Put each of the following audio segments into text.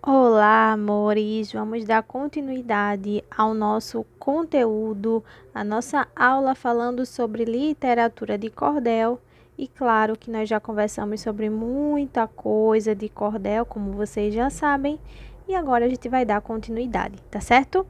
Olá, amores! Vamos dar continuidade ao nosso conteúdo, a nossa aula falando sobre literatura de cordel. E claro que nós já conversamos sobre muita coisa de cordel, como vocês já sabem, e agora a gente vai dar continuidade, tá certo?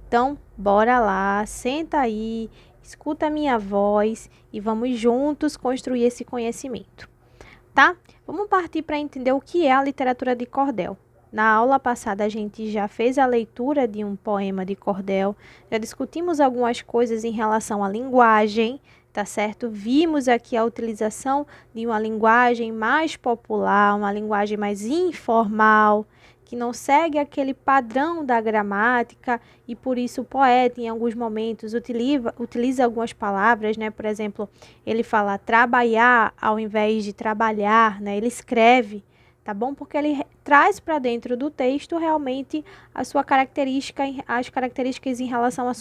Então, bora lá, senta aí, escuta a minha voz e vamos juntos construir esse conhecimento, tá? Vamos partir para entender o que é a literatura de cordel. Na aula passada, a gente já fez a leitura de um poema de cordel, já discutimos algumas coisas em relação à linguagem, tá certo? Vimos aqui a utilização de uma linguagem mais popular, uma linguagem mais informal, que não segue aquele padrão da gramática e por isso o poeta, em alguns momentos, utiliza algumas palavras, né? Por exemplo, ele fala trabalhar ao invés de trabalhar, né? Ele escreve, tá bom? Porque ele traz para dentro do texto realmente a sua característica, as características em relação à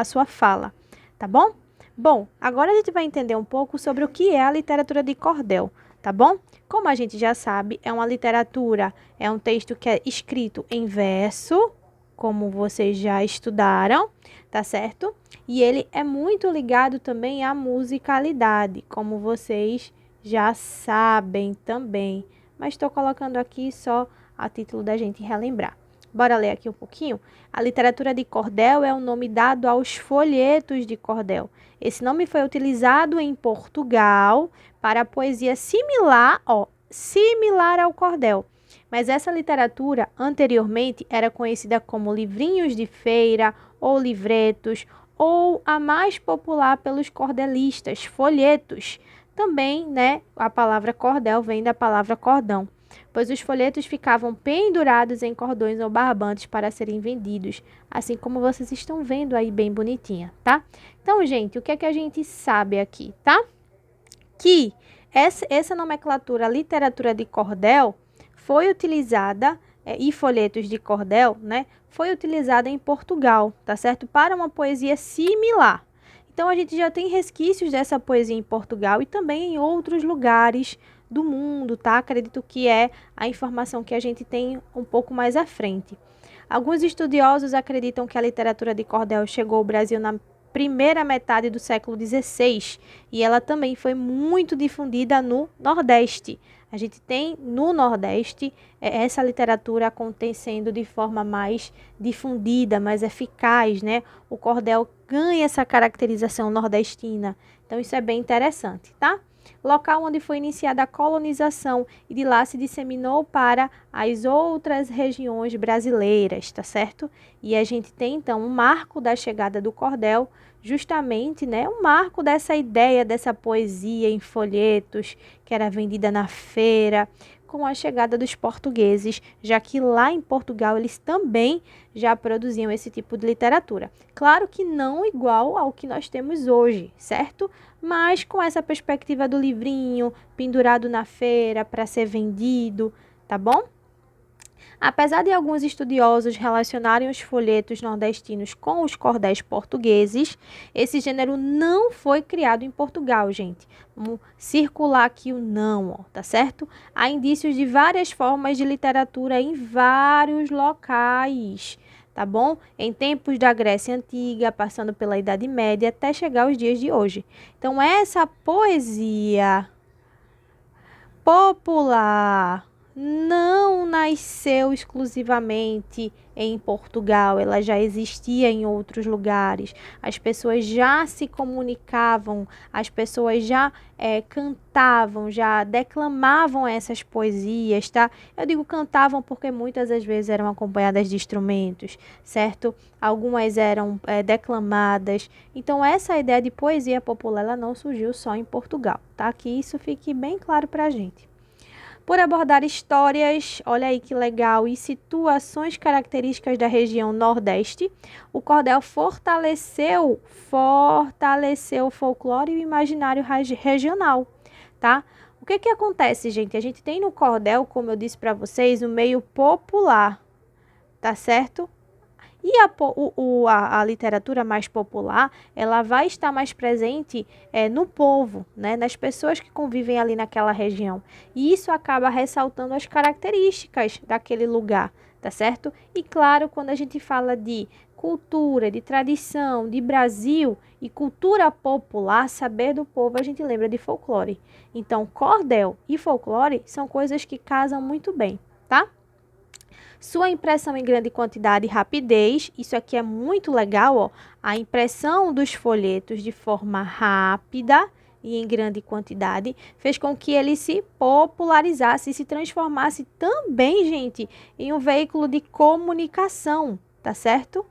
sua fala, tá bom? Bom, agora a gente vai entender um pouco sobre o que é a literatura de cordel, tá bom? Como a gente já sabe, é uma literatura, é um texto que é escrito em verso, como vocês já estudaram, tá certo? E ele é muito ligado também à musicalidade, como vocês já sabem também. Mas estou colocando aqui só a título da gente relembrar. Bora ler aqui um pouquinho? A literatura de cordel é o nome dado aos folhetos de cordel. Esse nome foi utilizado em Portugal para a poesia similar ao cordel. Mas essa literatura anteriormente era conhecida como livrinhos de feira ou livretos, ou a mais popular pelos cordelistas, folhetos. Também, né, a palavra cordel vem da palavra cordão, pois os folhetos ficavam pendurados em cordões ou barbantes para serem vendidos, assim como vocês estão vendo aí bem bonitinha, tá? Então, gente, o que é que a gente sabe aqui, tá? Que essa nomenclatura literatura de cordel foi utilizada, e folhetos de cordel, né, foi utilizada em Portugal, tá certo? Para uma poesia similar. Então, a gente já tem resquícios dessa poesia em Portugal e também em outros lugares do mundo, tá? Acredito que é a informação que a gente tem um pouco mais à frente. Alguns estudiosos acreditam que a literatura de cordel chegou ao Brasil na primeira metade do século XVI e ela também foi muito difundida no Nordeste. A gente tem no Nordeste essa literatura acontecendo de forma mais difundida, mais eficaz, né? O cordel ganha essa caracterização nordestina. Então, isso é bem interessante, tá? Local onde foi iniciada a colonização e de lá se disseminou para as outras regiões brasileiras, tá certo? E a gente tem então um marco da chegada do cordel, justamente, né, um marco dessa ideia dessa poesia em folhetos que era vendida na feira, com a chegada dos portugueses, já que lá em Portugal eles também já produziam esse tipo de literatura. Claro que não igual ao que nós temos hoje, certo? Mas com essa perspectiva do livrinho pendurado na feira para ser vendido, tá bom? Apesar de alguns estudiosos relacionarem os folhetos nordestinos com os cordéis portugueses, esse gênero não foi criado em Portugal, gente. Vamos circular aqui o não, ó, tá certo? Há indícios de várias formas de literatura em vários locais, tá bom? Em tempos da Grécia Antiga, passando pela Idade Média, até chegar aos dias de hoje. Então, essa poesia popular não nasceu exclusivamente em Portugal, ela já existia em outros lugares. As pessoas já se comunicavam, as pessoas já cantavam, já declamavam essas poesias, tá? Eu digo cantavam porque muitas das vezes eram acompanhadas de instrumentos, certo? Algumas eram declamadas. Então, essa ideia de poesia popular, ela não surgiu só em Portugal, tá? Que isso fique bem claro para a gente. Por abordar histórias, olha aí que legal, e situações características da região Nordeste, o cordel fortaleceu o folclore e o imaginário regional, tá? O que que acontece, gente? A gente tem no cordel, como eu disse para vocês, o meio popular, tá certo? E a literatura mais popular, ela vai estar mais presente no povo, né? Nas pessoas que convivem ali naquela região. E isso acaba ressaltando as características daquele lugar, tá certo? E claro, quando a gente fala de cultura, de tradição, de Brasil e cultura popular, saber do povo, a gente lembra de folclore. Então, cordel e folclore são coisas que casam muito bem, tá? Sua impressão em grande quantidade e rapidez, isso aqui é muito legal, ó. A impressão dos folhetos de forma rápida e em grande quantidade fez com que ele se popularizasse e se transformasse também, gente, em um veículo de comunicação, tá certo?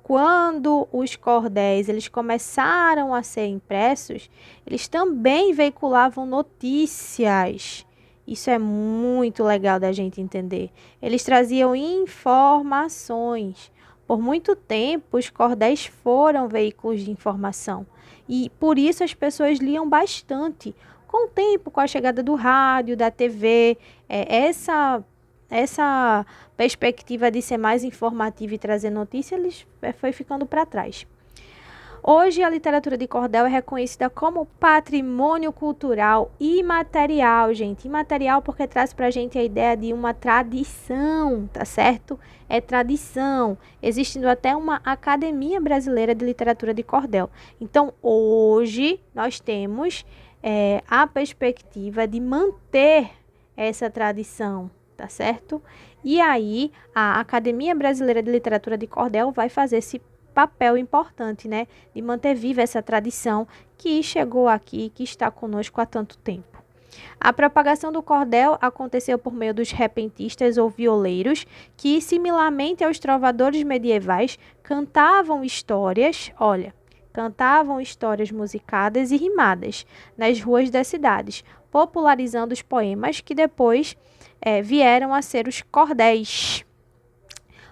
Quando os cordéis eles começaram a ser impressos, eles também veiculavam notícias. Isso é muito legal da gente entender. Eles traziam informações. Por muito tempo, os cordéis foram veículos de informação. E por isso as pessoas liam bastante. Com o tempo, com a chegada do rádio, da TV, essa perspectiva de ser mais informativo e trazer notícia, foi ficando para trás. Hoje, a literatura de cordel é reconhecida como patrimônio cultural imaterial, gente. Imaterial porque traz para a gente a ideia de uma tradição, tá certo? É tradição, existindo até uma Academia Brasileira de Literatura de Cordel. Então, hoje, nós temos a perspectiva de manter essa tradição, tá certo? E aí, a Academia Brasileira de Literatura de Cordel vai fazer esse papel importante, né, de manter viva essa tradição que chegou aqui, que está conosco há tanto tempo. A propagação do cordel aconteceu por meio dos repentistas ou violeiros, que, similarmente aos trovadores medievais, cantavam histórias musicadas e rimadas nas ruas das cidades, popularizando os poemas que depois vieram a ser os cordéis.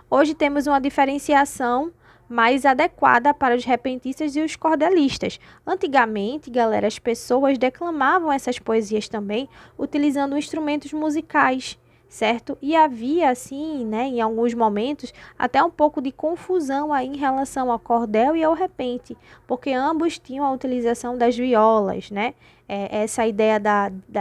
Hoje temos uma diferenciação mais adequada para os repentistas e os cordelistas. Antigamente, galera, as pessoas declamavam essas poesias também utilizando instrumentos musicais, certo? E havia, assim, né, em alguns momentos, até um pouco de confusão aí em relação ao cordel e ao repente, porque ambos tinham a utilização das violas, né? Essa ideia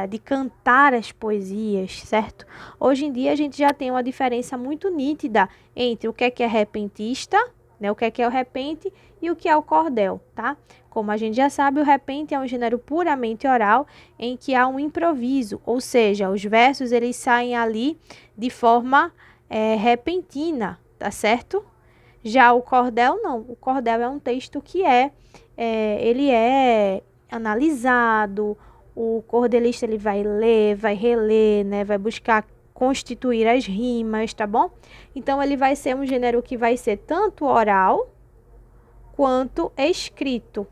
de cantar as poesias, certo? Hoje em dia a gente já tem uma diferença muito nítida entre o que é repentista, né, o que é o repente e o que é o cordel, tá? Como a gente já sabe, o repente é um gênero puramente oral em que há um improviso, ou seja, os versos eles saem ali de forma repentina, tá certo? Já o cordel não, o cordel é um texto que ele é analisado, o cordelista ele vai ler, vai reler, né, vai buscar constituir as rimas, tá bom? Então, ele vai ser um gênero que vai ser tanto oral quanto escrito,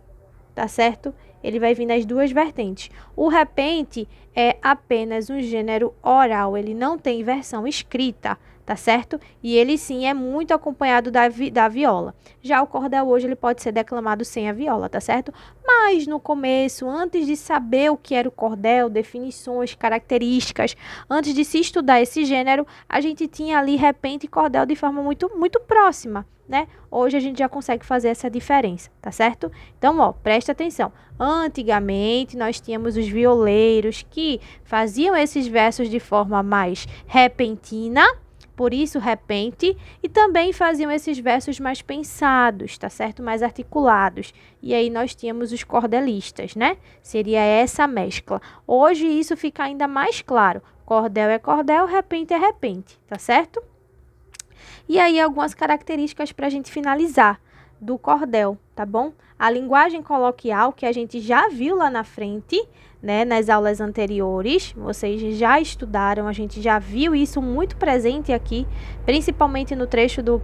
tá certo? Ele vai vir nas duas vertentes. O repente é apenas um gênero oral, ele não tem versão escrita, tá certo? E ele sim é muito acompanhado da viola. Já o cordel hoje ele pode ser declamado sem a viola, tá certo? Mas no começo, antes de saber o que era o cordel, definições, características, antes de se estudar esse gênero, a gente tinha ali repente e cordel de forma muito, muito próxima, né? Hoje a gente já consegue fazer essa diferença, tá certo? Então, ó, presta atenção. Antigamente, nós tínhamos os violeiros que faziam esses versos de forma mais repentina, por isso repente, e também faziam esses versos mais pensados, tá certo? Mais articulados. E aí nós tínhamos os cordelistas, né? Seria essa mescla. Hoje isso fica ainda mais claro. Cordel é cordel, repente é repente, tá certo? E aí algumas características para a gente finalizar do cordel, tá bom? A linguagem coloquial que a gente já viu lá na frente, né, nas aulas anteriores, vocês já estudaram, a gente já viu isso muito presente aqui, principalmente no trecho do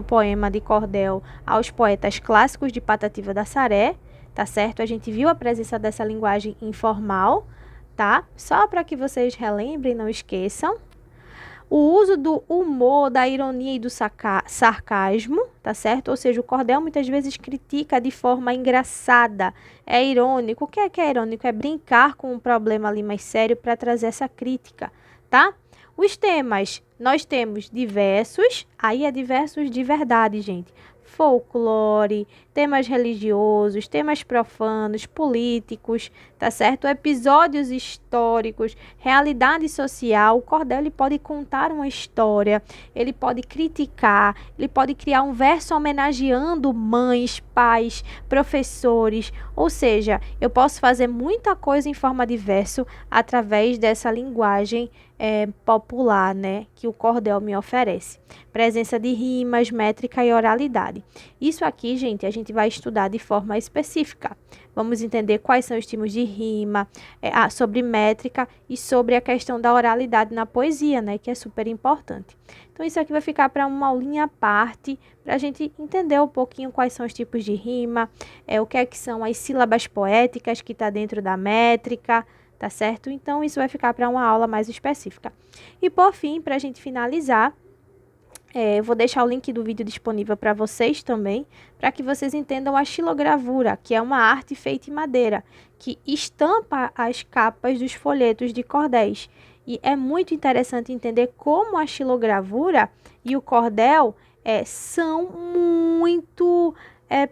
poema de cordel aos poetas clássicos de Patativa da Saré, tá certo? A gente viu a presença dessa linguagem informal, tá? Só para que vocês relembrem, não esqueçam. O uso do humor, da ironia e do sarcasmo, tá certo? Ou seja, o cordel muitas vezes critica de forma engraçada, é irônico. O que é irônico? É brincar com um problema ali mais sério para trazer essa crítica, tá? Os temas, nós temos diversos, aí é diversos de verdade, gente. Folclore, temas religiosos, temas profanos, políticos, tá certo? Episódios históricos, realidade social. O cordel ele pode contar uma história, ele pode criticar, ele pode criar um verso homenageando mães, pais, professores. Ou seja, eu posso fazer muita coisa em forma de verso através dessa linguagem popular, né, que o cordel me oferece. Presença de rimas, métrica e oralidade. Isso aqui, gente, a gente vai estudar de forma específica. Vamos entender quais são os tipos de rima, sobre métrica e sobre a questão da oralidade na poesia, né, que é super importante. Então, isso aqui vai ficar para uma aulinha à parte, para a gente entender um pouquinho quais são os tipos de rima, o que é que são as sílabas poéticas que está dentro da métrica, tá certo? Então, isso vai ficar para uma aula mais específica. E, por fim, para a gente finalizar, eu vou deixar o link do vídeo disponível para vocês também, para que vocês entendam a xilogravura, que é uma arte feita em madeira, que estampa as capas dos folhetos de cordéis. E é muito interessante entender como a xilogravura e o cordel são muito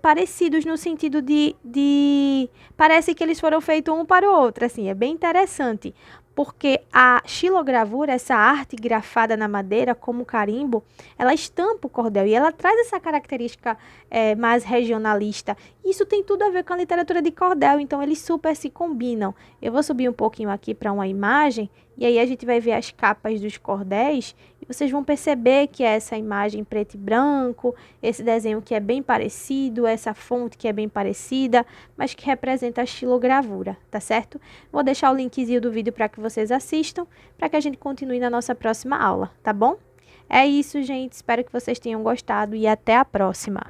parecidos no sentido de... Parece que eles foram feitos um para o outro, assim, é bem interessante. Porque a xilogravura, essa arte grafada na madeira, como carimbo, ela estampa o cordel e ela traz essa característica mais regionalista. Isso tem tudo a ver com a literatura de cordel, então eles super se combinam. Eu vou subir um pouquinho aqui para uma imagem e aí a gente vai ver as capas dos cordéis e vocês vão perceber que é essa imagem preto e branco, esse desenho que é bem parecido, essa fonte que é bem parecida, mas que representa a xilogravura, tá certo? Vou deixar o linkzinho do vídeo para que vocês assistam, para que a gente continue na nossa próxima aula, tá bom? É isso, gente. Espero que vocês tenham gostado e até a próxima.